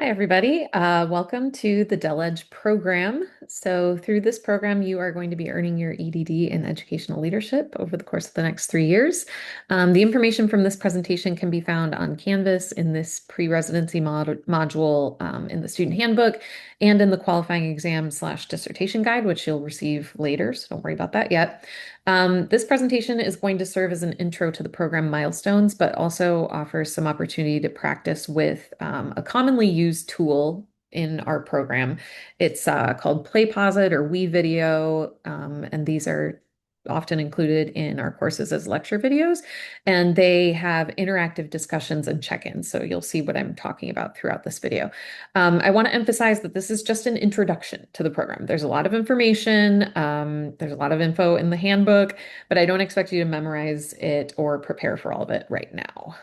Hi, everybody. Welcome to the DELEJ program. So through this program, you are going to be earning your EDD in educational leadership over the course of the next 3 years. The information from this presentation can be found on Canvas in this pre-residency module in the student handbook and in the qualifying exam/dissertation guide, which you'll receive later, so don't worry about that yet. This presentation is going to serve as an intro to the program milestones, but also offers some opportunity to practice with a commonly used tool in our program. It's called Playposit or WeVideo, and these are often included in our courses as lecture videos, and they have interactive discussions and check-ins. So you'll see what I'm talking about throughout this video. I want to emphasize that this is just an introduction to the program. There's a lot of information, there's a lot of info in the handbook, but I don't expect you to memorize it or prepare for all of it right now.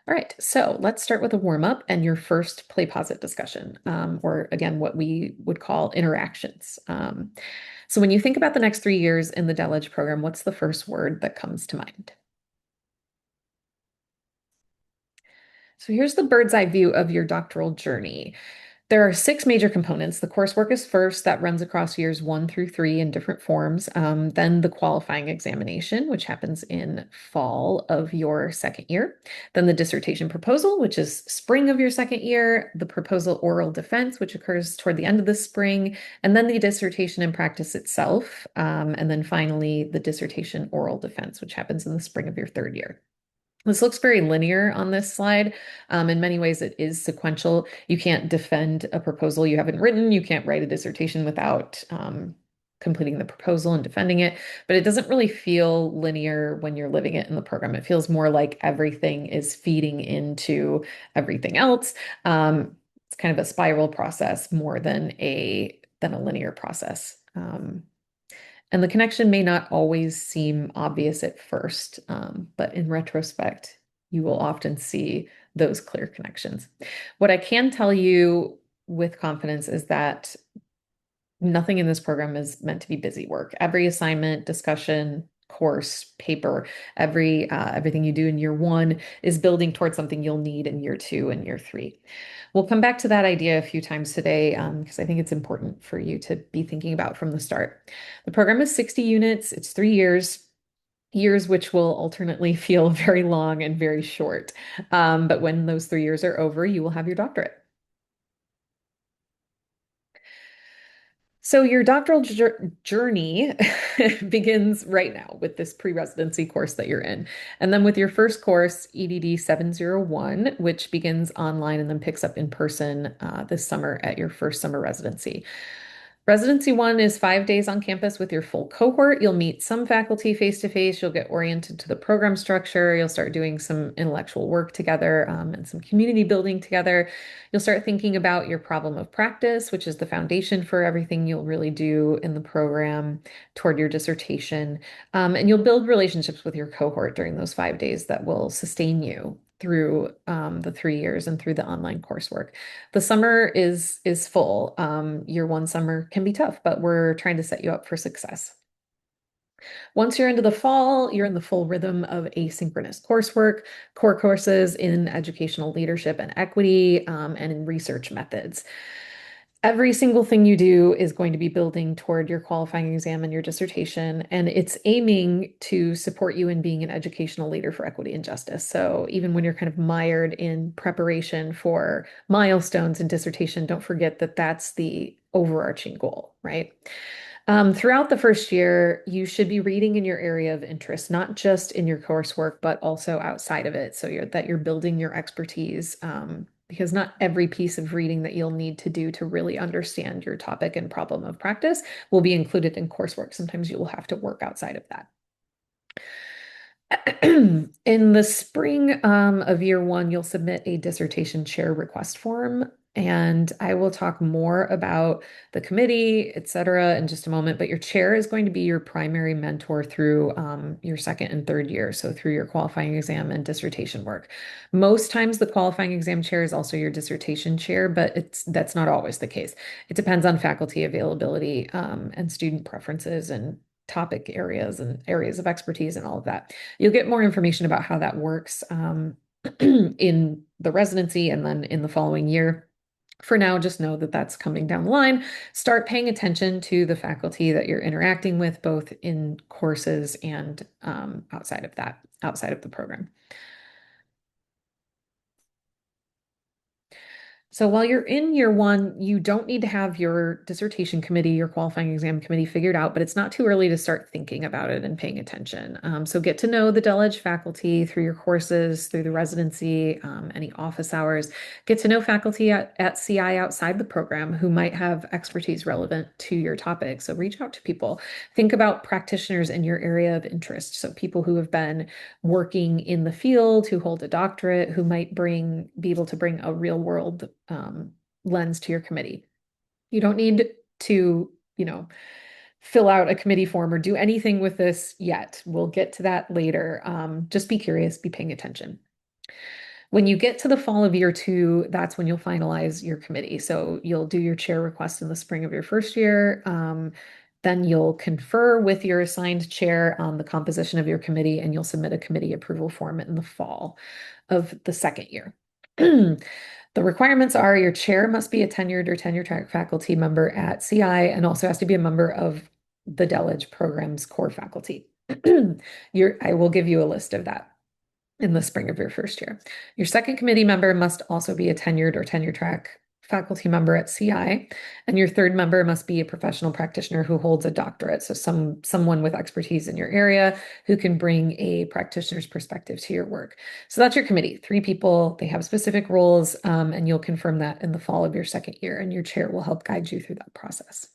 All right, so let's start with a warm up and your first Playposit discussion, or again, what we would call interactions. So when you think about the next 3 years in the DELEJ program, what's the first word that comes to mind? So here's the bird's eye view of your doctoral journey. There are 6 major components. The coursework is first, that runs across years 1 through 3 in different forms. Then the qualifying examination, which happens in fall of your second year. Then the dissertation proposal, which is spring of your second year. The proposal oral defense, which occurs toward the end of the spring. And then the dissertation and practice itself. And then finally, the dissertation oral defense, which happens in the spring of your third year. This looks very linear on this slide. In many ways, it is sequential. You can't defend a proposal you haven't written. You can't write a dissertation without completing the proposal and defending it. But it doesn't really feel linear when you're living it in the program. It feels more like everything is feeding into everything else. It's kind of a spiral process more than a linear process. And the connection may not always seem obvious at first, but in retrospect, you will often see those clear connections. What I can tell you with confidence is that nothing in this program is meant to be busy work. Every assignment, discussion, course, paper, everything you do in year 1 is building towards something you'll need in year 2 and year 3. We'll come back to that idea a few times today because I think it's important for you to be thinking about from the start. The program is 60 units, it's 3 years. Years which will alternately feel very long and very short. But when those 3 years are over, you will have your doctorate. So your doctoral journey begins right now with this pre-residency course that you're in. And then with your first course, EDD 701, which begins online and then picks up in person this summer at your first summer residency. Residency 1 is 5 days on campus with your full cohort. You'll meet some faculty face to face. You'll get oriented to the program structure. You'll start doing some intellectual work together and some community building together. You'll start thinking about your problem of practice, which is the foundation for everything you'll really do in the program toward your dissertation. And you'll build relationships with your cohort during those 5 days that will sustain you through the 3 years and through the online coursework. The summer is full. Year 1 summer can be tough, but we're trying to set you up for success. Once you're into the fall, you're in the full rhythm of asynchronous coursework, core courses in educational leadership and equity, and in research methods. Every single thing you do is going to be building toward your qualifying exam and your dissertation, and it's aiming to support you in being an educational leader for equity and justice. So even when you're kind of mired in preparation for milestones and dissertation, don't forget that that's the overarching goal, right? Throughout the first year, you should be reading in your area of interest, not just in your coursework, but also outside of it. So you're building your expertise, because not every piece of reading that you'll need to do to really understand your topic and problem of practice will be included in coursework. Sometimes you will have to work outside of that. In the spring of year 1, you'll submit a dissertation chair request form, and I will talk more about the committee, et cetera, in just a moment. But your chair is going to be your primary mentor through your second and third year, so through your qualifying exam and dissertation work. Most times, the qualifying exam chair is also your dissertation chair, but that's not always the case. It depends on faculty availability and student preferences and topic areas and areas of expertise and all of that. You'll get more information about how that works in the residency and then in the following year. For now, just know that that's coming down the line. Start paying attention to the faculty that you're interacting with, both in courses and outside of that, outside of the program. So while you're in year one, you don't need to have your dissertation committee, your qualifying exam committee figured out, but it's not too early to start thinking about it and paying attention. So get to know the DELEJ faculty through your courses, through the residency, any office hours. Get to know faculty at CI outside the program who might have expertise relevant to your topic. So reach out to people. Think about practitioners in your area of interest. So people who have been working in the field, who hold a doctorate, who might be able to bring a real world lens to your committee. You don't need to, fill out a committee form or do anything with this yet. We'll get to that later. Just be curious, be paying attention. When you get to the fall of year two, that's when you'll finalize your committee. So you'll do your chair request in the spring of your first year. Then you'll confer with your assigned chair on the composition of your committee, and you'll submit a committee approval form in the fall of the second year. The requirements are your chair must be a tenured or tenure track faculty member at CI and also has to be a member of the DELEJ program's core faculty. I will give you a list of that in the spring of your first year. Your second committee member must also be a tenured or tenure track faculty member at CI, and your third member must be a professional practitioner who holds a doctorate, so someone with expertise in your area who can bring a practitioner's perspective to your work. So that's your committee, 3 people. They have specific roles, and you'll confirm that in the fall of your second year, and your chair will help guide you through that process.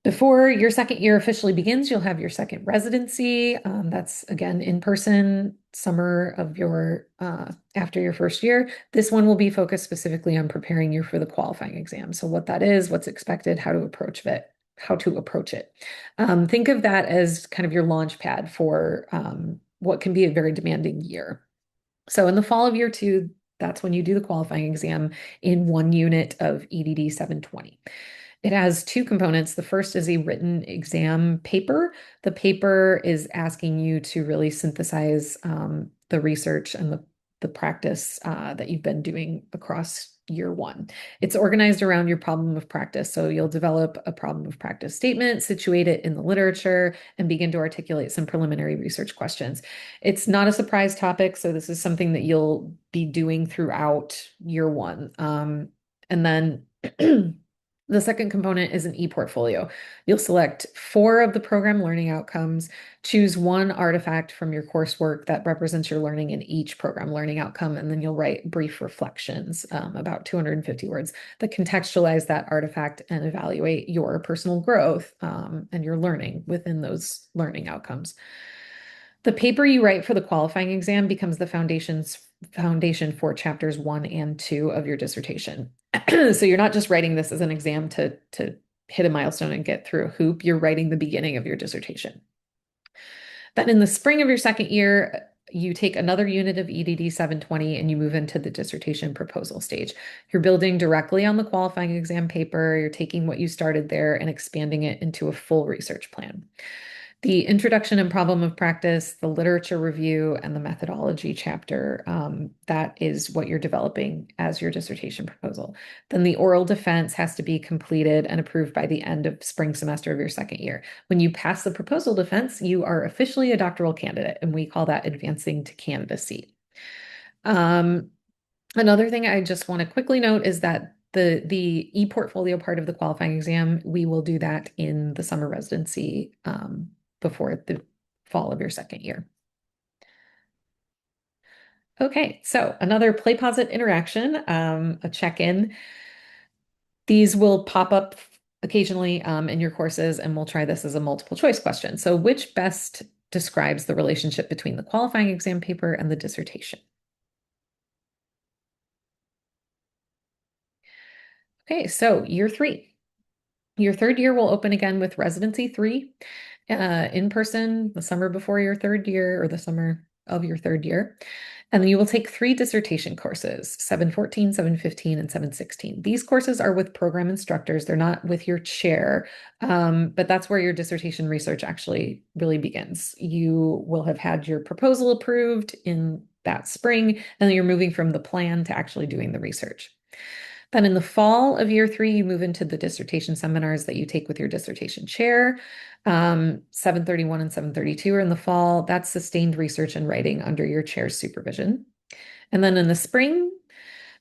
Before your second year officially begins, you'll have your second residency. That's again in person, summer of your after your first year. This one will be focused specifically on preparing you for the qualifying exam. So what that is, what's expected, how to approach it, think of that as kind of your launch pad for what can be a very demanding year. So in the fall of year two, that's when you do the qualifying exam in one unit of EDD 720. It has 2 components. The first is a written exam paper. The paper is asking you to really synthesize the research and the practice that you've been doing across year one. It's organized around your problem of practice. So you'll develop a problem of practice statement, situate it in the literature, and begin to articulate some preliminary research questions. It's not a surprise topic, so this is something that you'll be doing throughout year one. And then the second component is an e-portfolio. You'll select 4 of the program learning outcomes, choose one artifact from your coursework that represents your learning in each program learning outcome, and then you'll write brief reflections, about 250 words, that contextualize that artifact and evaluate your personal growth and your learning within those learning outcomes. The paper you write for the qualifying exam becomes the foundation for chapters 1 and 2 of your dissertation. So you're not just writing this as an exam to hit a milestone and get through a hoop, you're writing the beginning of your dissertation. Then in the spring of your second year, you take another unit of EDD 720 and you move into the dissertation proposal stage. You're building directly on the qualifying exam paper, you're taking what you started there and expanding it into a full research plan. The introduction and problem of practice, the literature review, and the methodology chapter, that is what you're developing as your dissertation proposal. Then the oral defense has to be completed and approved by the end of spring semester of your second year. When you pass the proposal defense, you are officially a doctoral candidate, and we call that advancing to candidacy. Another thing I just want to quickly note is that the e-portfolio part of the qualifying exam, we will do that in the summer residency before the fall of your second year. Okay, so another Playposit interaction, a check-in. These will pop up occasionally in your courses, and we'll try this as a multiple choice question. So which best describes the relationship between the qualifying exam paper and the dissertation? Okay, so year 3. Your third year will open again with residency 3 in person the summer before your third year or the summer of your third year. And then you will take three dissertation courses, 714, 715, and 716. These courses are with program instructors. They're not with your chair, but that's where your dissertation research actually really begins. You will have had your proposal approved in that spring, and then you're moving from the plan to actually doing the research. Then in the fall of year three, you move into the dissertation seminars that you take with your dissertation chair. 731 and 732 are in the fall. That's sustained research and writing under your chair's supervision. And then in the spring,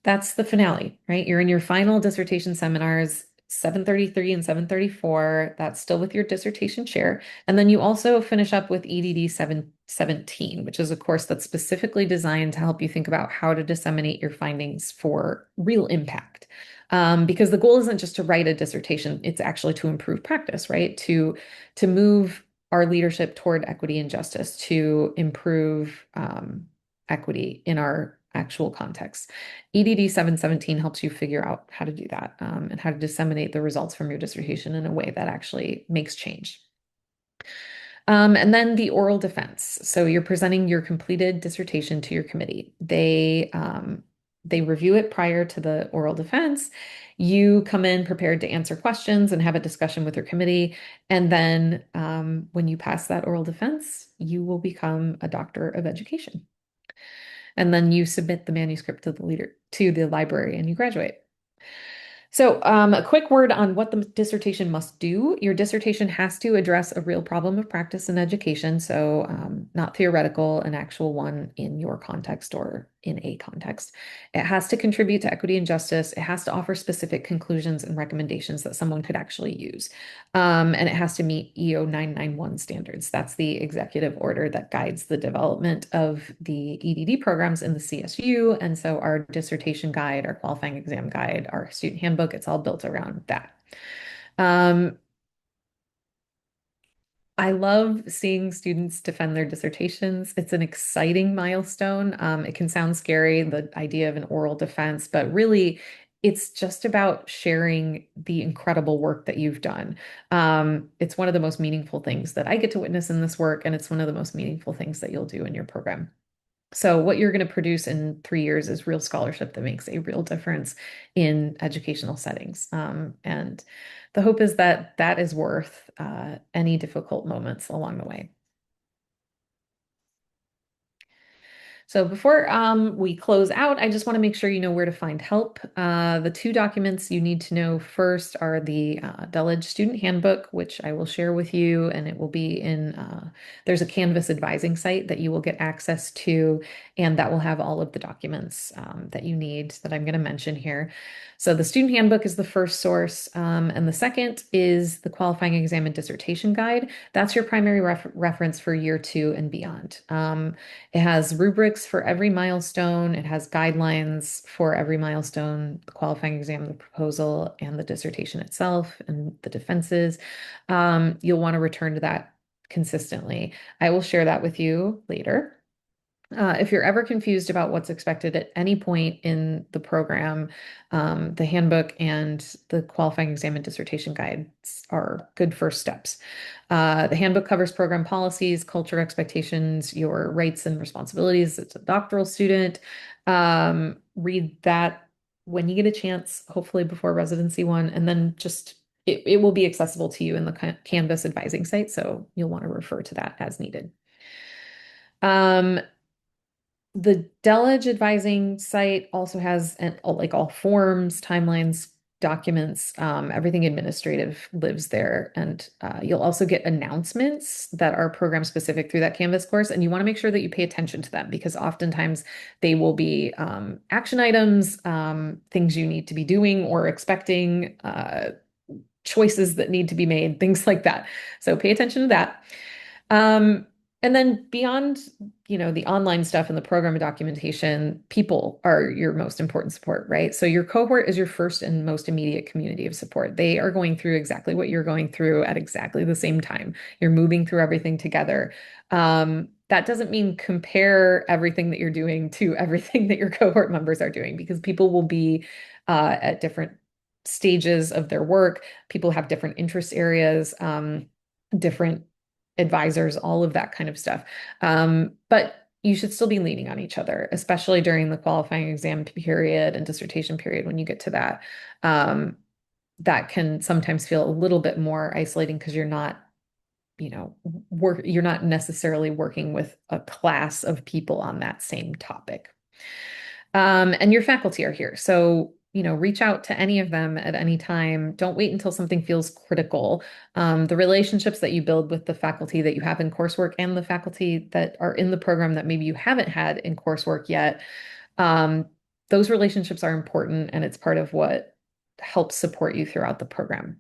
that's the finale, right? You're in your final dissertation seminars, 733 and 734. That's still with your dissertation chair. And then you also finish up with EDD 717, which is a course that's specifically designed to help you think about how to disseminate your findings for real impact. Because the goal isn't just to write a dissertation, it's actually to improve practice, right? To move our leadership toward equity and justice, to improve equity in our actual context. EDD 717 helps you figure out how to do that and how to disseminate the results from your dissertation in a way that actually makes change. And then the oral defense. So you're presenting your completed dissertation to your committee. They review it prior to the oral defense. You come in prepared to answer questions and have a discussion with your committee. And then when you pass that oral defense, you will become a doctor of education. And then you submit the manuscript to the library and you graduate. So, a quick word on what the dissertation must do. Your dissertation has to address a real problem of practice in education, so not theoretical, an actual one in your context or in a context. It has to contribute to equity and justice. It has to offer specific conclusions and recommendations that someone could actually use. And it has to meet EO 991 standards. That's the executive order that guides the development of the EDD programs in the CSU. And so our dissertation guide, our qualifying exam guide, our student handbook, it's all built around that. I love seeing students defend their dissertations. It's an exciting milestone. It can sound scary, the idea of an oral defense, but really, it's just about sharing the incredible work that you've done. It's one of the most meaningful things that I get to witness in this work, and it's one of the most meaningful things that you'll do in your program. So, what you're going to produce in 3 years is real scholarship that makes a real difference in educational settings. And the hope is that that is worth any difficult moments along the way. So before we close out, I just want to make sure you know where to find help. The two documents you need to know first are the DELEJ student handbook, which I will share with you, and it will be in, there's a Canvas advising site that you will get access to, and that will have all of the documents that you need that I'm going to mention here. So the student handbook is the first source, and the second is the qualifying exam and dissertation guide. That's your primary reference for year two and beyond. It has rubrics for every milestone. It has guidelines for every milestone, the qualifying exam, the proposal, and the dissertation itself, and the defenses. You'll want to return to that consistently. I will share that with you later. If you're ever confused about what's expected at any point in the program, the handbook and the qualifying exam and dissertation guides are good first steps. The handbook covers program policies, culture expectations, your rights and responsibilities as a doctoral student. Read that when you get a chance, hopefully before residency one, and then just it will be accessible to you in the Canvas advising site, so you'll want to refer to that as needed. The DELEJ advising site also has like all forms, timelines, documents, everything administrative lives there. And you'll also get announcements that are program specific through that Canvas course. And you want to make sure that you pay attention to them because oftentimes they will be action items, things you need to be doing or expecting, choices that need to be made, things like that. So pay attention to that. And then beyond, the online stuff and the program documentation, people are your most important support, right? So your cohort is your first and most immediate community of support. They are going through exactly what you're going through at exactly the same time. You're moving through everything together. That doesn't mean compare everything that you're doing to everything that your cohort members are doing because people will be at different stages of their work. People have different interest areas, different advisors, all of that kind of stuff. But you should still be leaning on each other, especially during the qualifying exam period and dissertation period when you get to that. Um, that can sometimes feel a little bit more isolating because you're not, you're not necessarily working with a class of people on that same topic. And your faculty are here. So, reach out to any of them at any time. Don't wait until something feels critical. The relationships that you build with the faculty that you have in coursework and the faculty that are in the program that maybe you haven't had in coursework yet, um, those relationships are important and it's part of what helps support you throughout the program.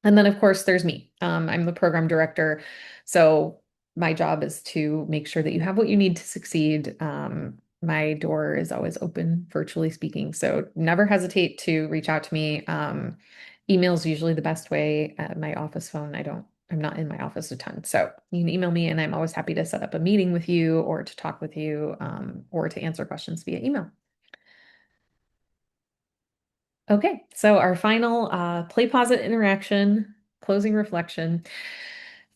And then, of course, there's me. I'm the program director. So my job is to make sure that you have what you need to succeed. My door is always open, virtually speaking. So never hesitate to reach out to me. Email is usually the best way. My office phone, I'm not in my office a ton. So you can email me and I'm always happy to set up a meeting with you or to talk with you or to answer questions via email. Okay, so our final Playposit interaction, closing reflection.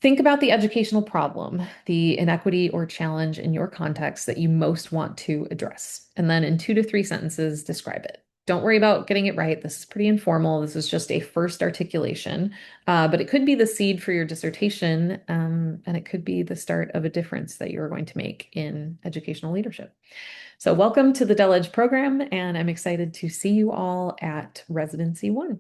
Think about the educational problem, the inequity or challenge in your context that you most want to address. And then in 2 to 3 sentences, describe it. Don't worry about getting it right. This is pretty informal. This is just a first articulation, but it could be the seed for your dissertation, and it could be the start of a difference that you're going to make in educational leadership. So welcome to the DELEJ program, and I'm excited to see you all at Residency 1.